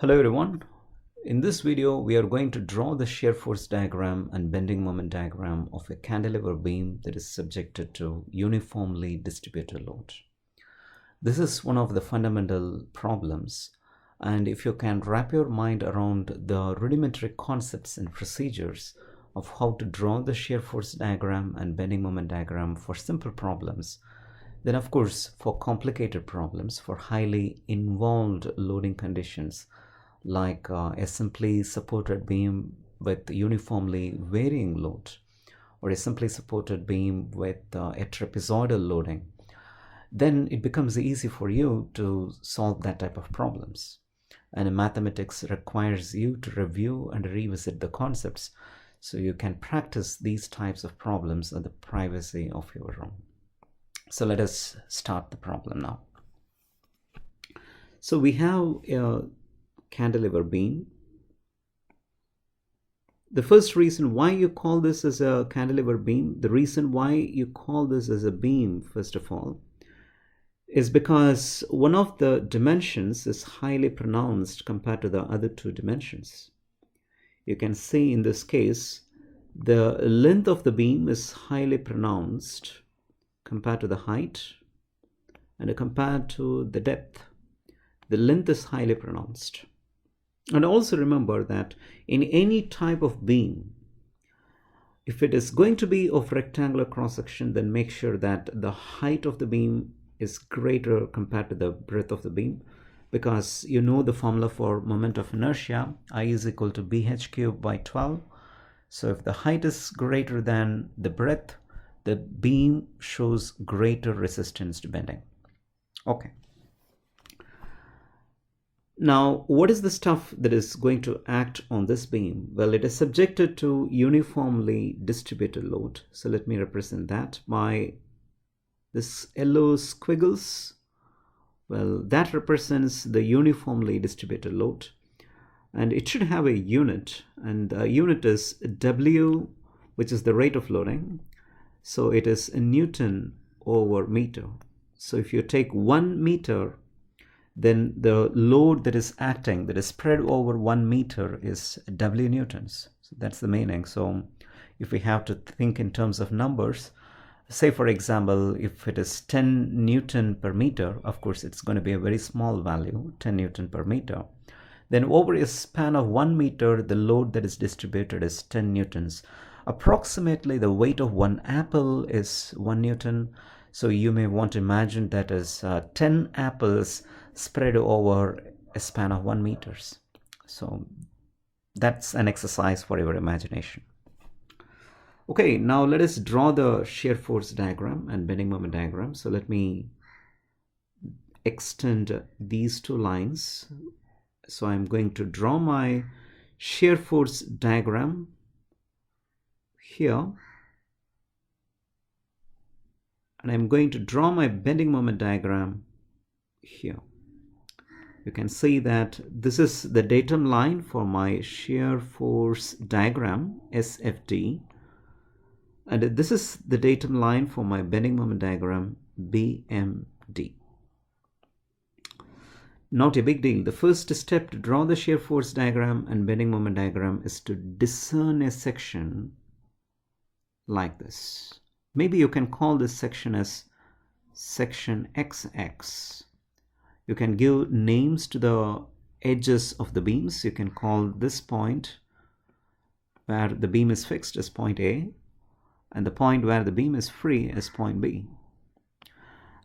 Hello everyone. In this video, we are going to draw the shear force diagram and bending moment diagram of a cantilever beam that is subjected to uniformly distributed load. This is one of the fundamental problems, and if you can wrap your mind around the rudimentary concepts and procedures of how to draw the shear force diagram and bending moment diagram for simple problems, then of course for complicated problems, for highly involved loading conditions, like a simply supported beam with uniformly varying load, or a simply supported beam with a trapezoidal loading, then it becomes easy for you to solve that type of problems. And mathematics requires you to review and revisit the concepts so you can practice these types of problems at the privacy of your room. So let us start the problem now. So we have a cantilever beam. The first reason why you call this as a cantilever beam, the reason why you call this as a beam, first of all, is because one of the dimensions is highly pronounced compared to the other two dimensions. You can see in this case, the length of the beam is highly pronounced compared to the height, and compared to the depth, the length is highly pronounced. And also remember that in any type of beam, if it is going to be of rectangular cross-section, then make sure that the height of the beam is greater compared to the breadth of the beam, because you know the formula for moment of inertia, I is equal to bh cubed by 12. So if the height is greater than the breadth, the beam shows greater resistance to bending. Okay. Now, what is the stuff that is going to act on this beam? Well, it is subjected to uniformly distributed load. So let me represent that by this yellow squiggles. Well, that represents the uniformly distributed load. And it should have a unit. And the unit is W, which is the rate of loading. So it is a Newton over meter. So if you take 1 meter, then the load that is acting, that is spread over 1 meter, is W newtons. So that's the meaning. So if we have to think in terms of numbers, say for example, if it is 10 Newton per meter, of course it's going to be a very small value, 10 Newton per meter. Then over a span of 1 meter, the load that is distributed is 10 Newtons. Approximately the weight of one apple is 1 Newton. So you may want to imagine that as 10 apples spread over a span of 1 meter. So that's an exercise for your imagination. Okay, now let us draw the shear force diagram and bending moment diagram. So let me extend these two lines. So I'm going to draw my shear force diagram here. And I'm going to draw my bending moment diagram here. You can see that this is the datum line for my shear force diagram, SFD. And this is the datum line for my bending moment diagram, BMD. Not a big deal. The first step to draw the shear force diagram and bending moment diagram is to discern a section like this. Maybe you can call this section as section XX. You can give names to the edges of the beams. You can call this point where the beam is fixed as point A, and the point where the beam is free as point B.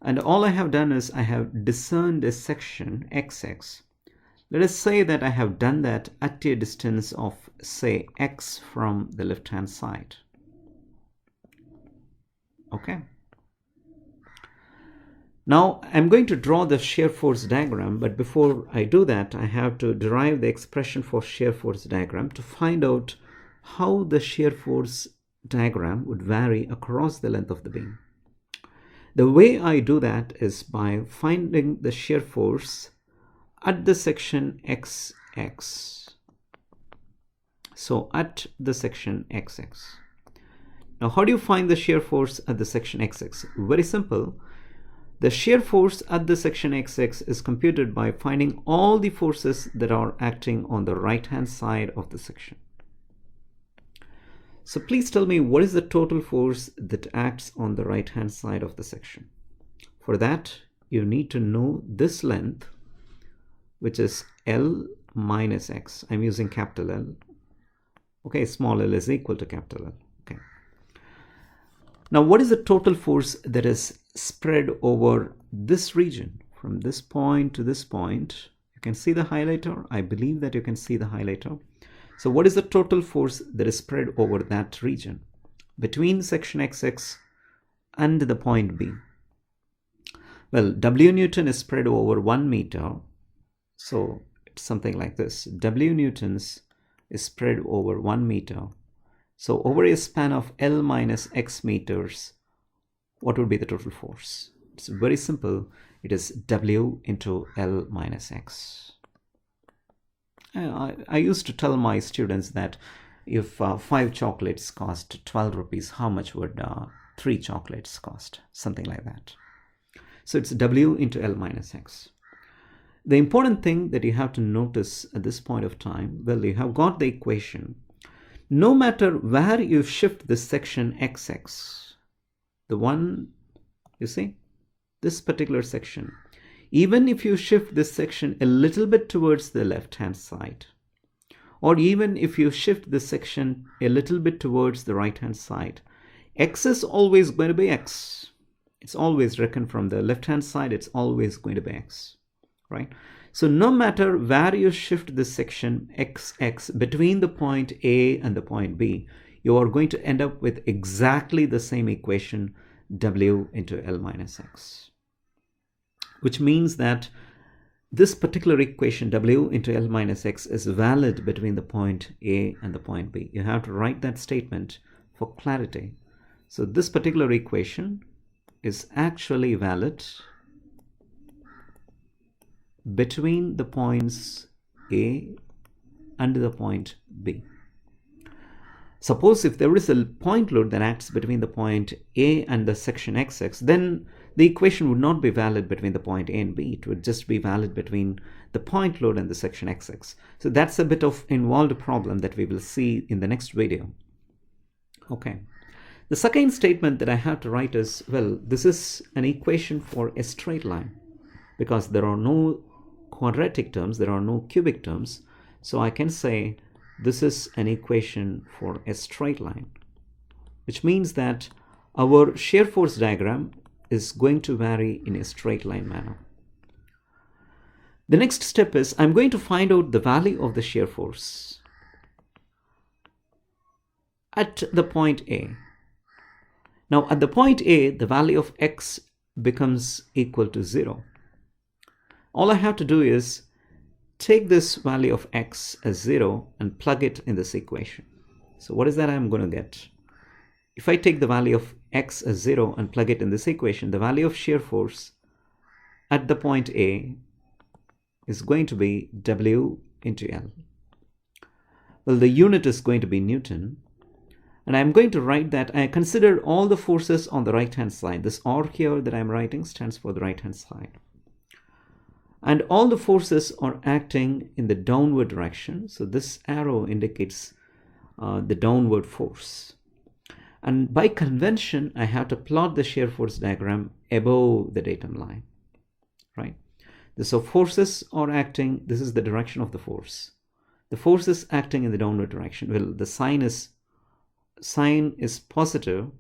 And all I have done is I have discerned a section XX. Let us say that I have done that at a distance of, say, X from the left-hand side. Okay. Now I'm going to draw the shear force diagram, but before I do that, I have to derive the expression for shear force diagram to find out how the shear force diagram would vary across the length of the beam. The way I do that is by finding the shear force at the section XX. So at the section XX. Now how do you find the shear force at the section XX? Very simple. The shear force at the section XX is computed by finding all the forces that are acting on the right-hand side of the section. So please tell me, what is the total force that acts on the right-hand side of the section? For that, you need to know this length, which is L minus X. I'm using capital L. Okay, small l is equal to capital L. Okay. Now, what is the total force that is spread over this region from this point to this point? You can see the highlighter. I believe that you can see the highlighter. So what is the total force that is spread over that region between section XX and the point B? Well, W Newton is spread over 1 meter. So it's something like this. W Newtons is spread over 1 meter. So over a span of L minus X meters, what would be the total force? It's very simple. It is W into L minus X. I used to tell my students that if 5 chocolates cost 12 rupees, how much would 3 chocolates cost? Something like that. So it's W into L minus X. The important thing that you have to notice at this point of time, well, you have got the equation. No matter where you shift this section XX, the one, you see, this particular section, even if you shift this section a little bit towards the left-hand side, or even if you shift this section a little bit towards the right-hand side, X is always going to be X. It's always reckoned from the left-hand side, it's always going to be X, right? So no matter where you shift this section XX between the point A and the point B, you are going to end up with exactly the same equation, W into L minus X. Which means that this particular equation, W into L minus X, is valid between the point A and the point B. You have to write that statement for clarity. So this particular equation is actually valid between the points A and the point B. Suppose if there is a point load that acts between the point A and the section XX, then the equation would not be valid between the point A and B. It would just be valid between the point load and the section XX. So that's a bit of involved problem that we will see in the next video. Okay. The second statement that I have to write is, well, this is an equation for a straight line because there are no quadratic terms, there are no cubic terms. So I can say this is an equation for a straight line, which means that our shear force diagram is going to vary in a straight line manner. The next step is I'm going to find out the value of the shear force at the point A. Now at the point A, the value of X becomes equal to 0. All I have to do is take this value of X as 0 and plug it in this equation. So what is that I'm going to get? If I take the value of X as 0 and plug it in this equation, the value of shear force at the point A is going to be W into L. Well, the unit is going to be Newton. And I'm going to write that I consider all the forces on the right-hand side. This R here that I'm writing stands for the right-hand side. And all the forces are acting in the downward direction. So this arrow indicates the downward force. And by convention, I have to plot the shear force diagram above the datum line, right? So forces are acting, this is the direction of the force. The force is acting in the downward direction. Well, the sign is positive.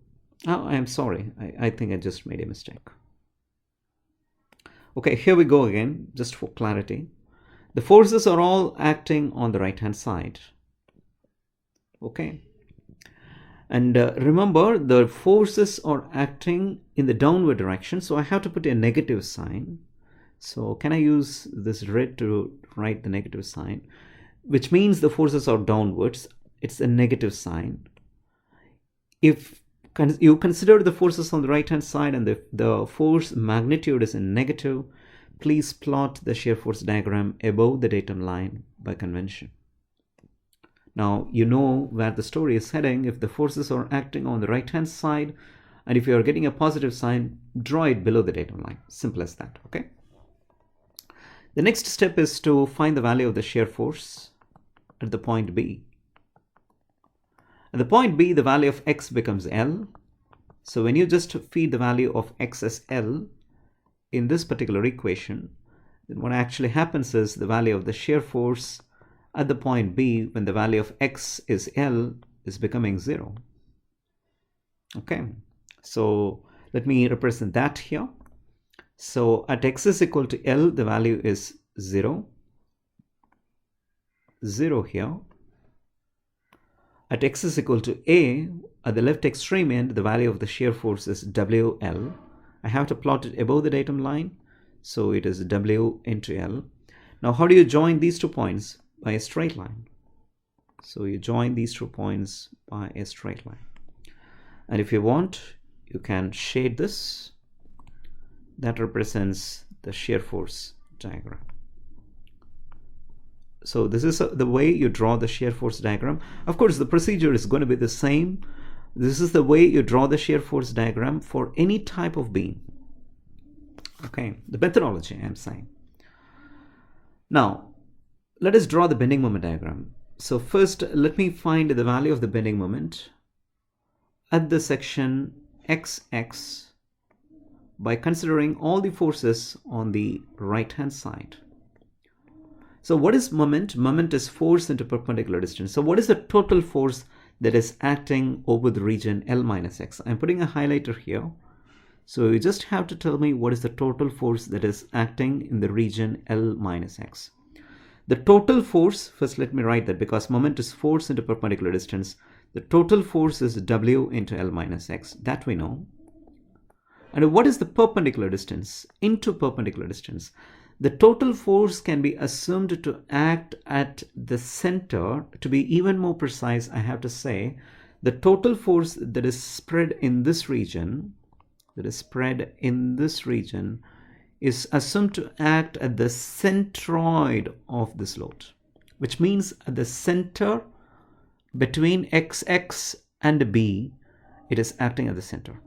Oh, I'm sorry. I think I just made a mistake. Okay, here we go again, just for clarity. The forces are all acting on the right-hand side. Okay. And remember, the forces are acting in the downward direction, so I have to put a negative sign. So can I use this red to write the negative sign, which means the forces are downwards. It's a negative sign. If you consider the forces on the right-hand side and the force magnitude is in negative, please plot the shear force diagram above the datum line by convention. Now, you know where the story is heading. If the forces are acting on the right-hand side And if you are getting a positive sign, draw it below the datum line. Simple as that, okay? The next step is to find the value of the shear force at the point B. At the point B, the value of x becomes L. So when you just feed the value of x as L in this particular equation, then what actually happens is the value of the shear force at the point B when the value of x is L is becoming 0. Okay, so let me represent that here. So at x is equal to L, the value is 0, 0 here. At x is equal to A, at the left extreme end, the value of the shear force is WL. I have to plot it above the datum line, so it is W into L. Now, how do you join these 2 points? By a straight line. So you join these 2 points by a straight line. And if you want, you can shade this. That represents the shear force diagram. So this is the way you draw the shear force diagram. Of course, the procedure is going to be the same. This is the way you draw the shear force diagram for any type of beam. Okay, the methodology I'm saying. Now, let us draw the bending moment diagram. So first, let me find the value of the bending moment at the section XX by considering all the forces on the right-hand side. So what is moment? Moment is force into perpendicular distance. So what is the total force that is acting over the region L minus X? I'm putting a highlighter here. So you just have to tell me what is the total force that is acting in the region L minus X. The total force, first let me write that because moment is force into perpendicular distance. The total force is W into L minus X. That we know. And what is the perpendicular distance? Into perpendicular distance. The total force can be assumed to act at the center. To be even more precise, I have to say the total force that is spread in this region, is assumed to act at the centroid of this load, which means at the center between XX and B, it is acting at the center.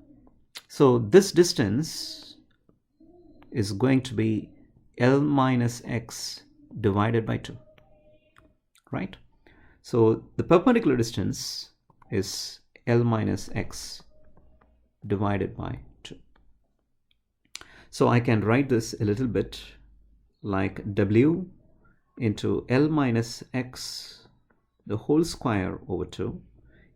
So this distance is going to be L minus X divided by 2, right? So the perpendicular distance is L minus X divided by 2. So I can write this a little bit like W into L minus X the whole square over 2.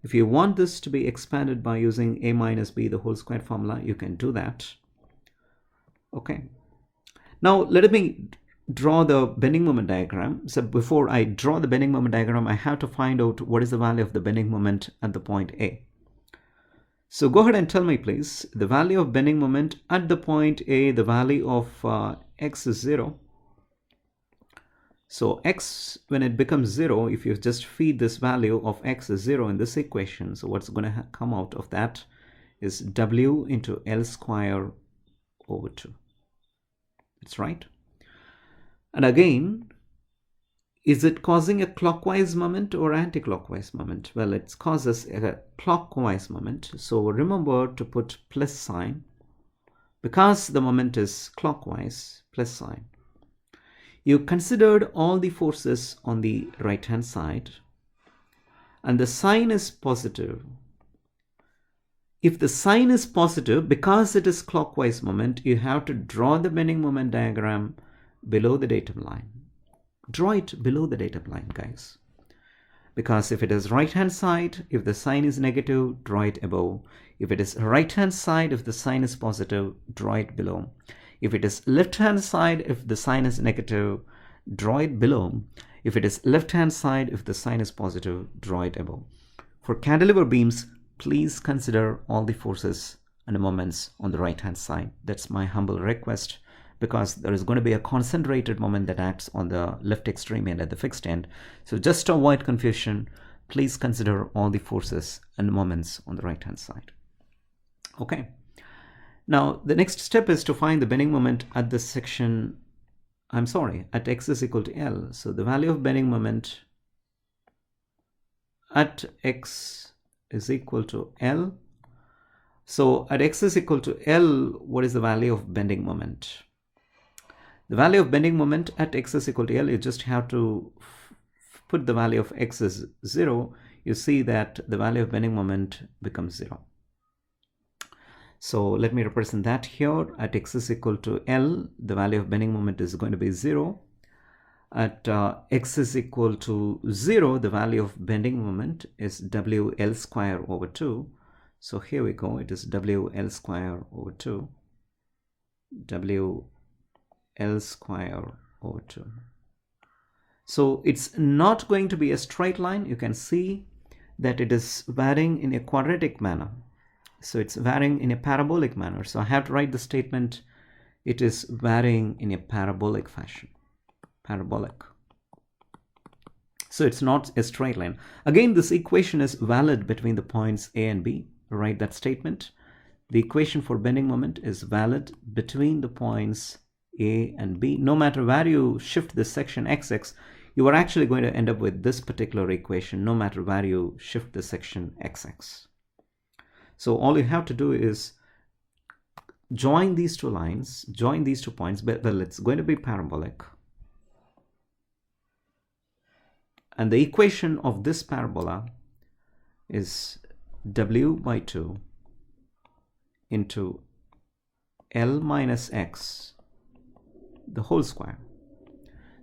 If you want this to be expanded by using A minus B the whole squared formula, you can do that. Okay. Now let me draw the bending moment diagram. So before I draw the bending moment diagram, I have to find out what is the value of the bending moment at the point A. So go ahead and tell me please, the value of bending moment at the point A, the value of x is 0. So x, when it becomes 0, if you just feed this value of x is 0 in this equation, so what's going to come out of that is W into L square over 2. That's right. And again, is it causing a clockwise moment or anti-clockwise moment? Well, it causes a clockwise moment. So remember to put plus sign. Because the moment is clockwise, plus sign. You considered all the forces on the right-hand side. And the sign is positive. If the sign is positive, because it is clockwise moment, you have to draw the bending moment diagram below the datum line. Draw it below the datum line, guys. Because if it is right-hand side, if the sign is negative, draw it above. If it is right-hand side, if the sign is positive, draw it below. If it is left-hand side, if the sign is negative, draw it below. If it is left-hand side, if the sign is positive, draw it above. For cantilever beams, please consider all the forces and the moments on the right-hand side. That's my humble request, because there is going to be a concentrated moment that acts on the left extreme end at the fixed end. So just to avoid confusion, please consider all the forces and moments on the right-hand side. Okay. Now, the next step is to find the bending moment at this section, at x is equal to L. So the value of bending moment at x is equal to L. So at x is equal to L, what is the value of bending moment? The value of bending moment at x is equal to L, you just have to put the value of x as 0. You see that the value of bending moment becomes 0. So let me represent that here. At x is equal to L, the value of bending moment is going to be 0. At x is equal to 0, the value of bending moment is WL square over 2. So here we go, it is WL square over 2. WL square over 2. So it's not going to be a straight line. You can see that it is varying in a quadratic manner. So it's varying in a parabolic manner. So I have to write the statement, it is varying in a parabolic fashion. Parabolic. So it's not a straight line. Again, this equation is valid between the points A and B. Write that statement. The equation for bending moment is valid between the points A and B. No matter where you shift this section XX, you are actually going to end up with this particular equation, no matter where you shift the section XX. So all you have to do is join these two lines, join these 2 points, but well, it's going to be parabolic. And the equation of this parabola is W by 2 into L minus X, the whole square.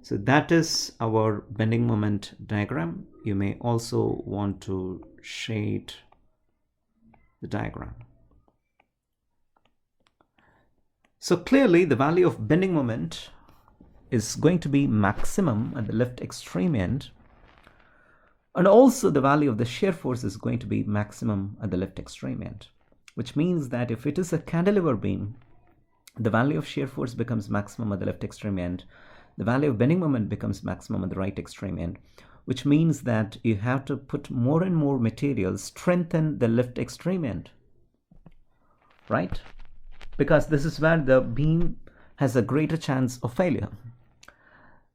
So that is our bending moment diagram. You may also want to shade the diagram. So clearly the value of bending moment is going to be maximum at the left extreme end, and also the value of the shear force is going to be maximum at the left extreme end, which means that if it is a cantilever beam, the value of shear force becomes maximum at the left extreme end, the value of bending moment becomes maximum at the right extreme end, which means that you have to put more and more material, strengthen the left extreme end, right? Because this is where the beam has a greater chance of failure.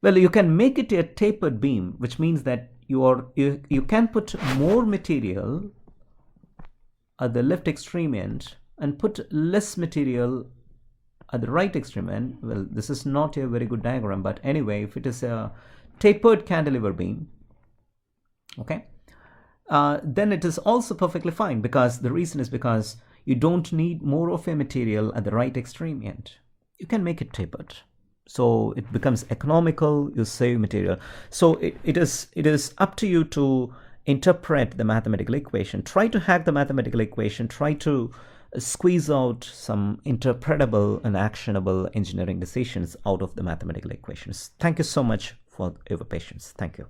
Well, you can make it a tapered beam, which means that you can put more material at the left extreme end and put less material at the right extreme end. Well, this is not a very good diagram, but anyway, if it is a tapered cantilever beam, okay, then it is also perfectly fine, because the reason is because you don't need more of a material at the right extreme end. You can make it tapered, so it becomes economical, you save material. So it is up to you to interpret the mathematical equation. Try to hack the mathematical equation, try to squeeze out some interpretable and actionable engineering decisions out of the mathematical equations. Thank you so much for your patience. Thank you.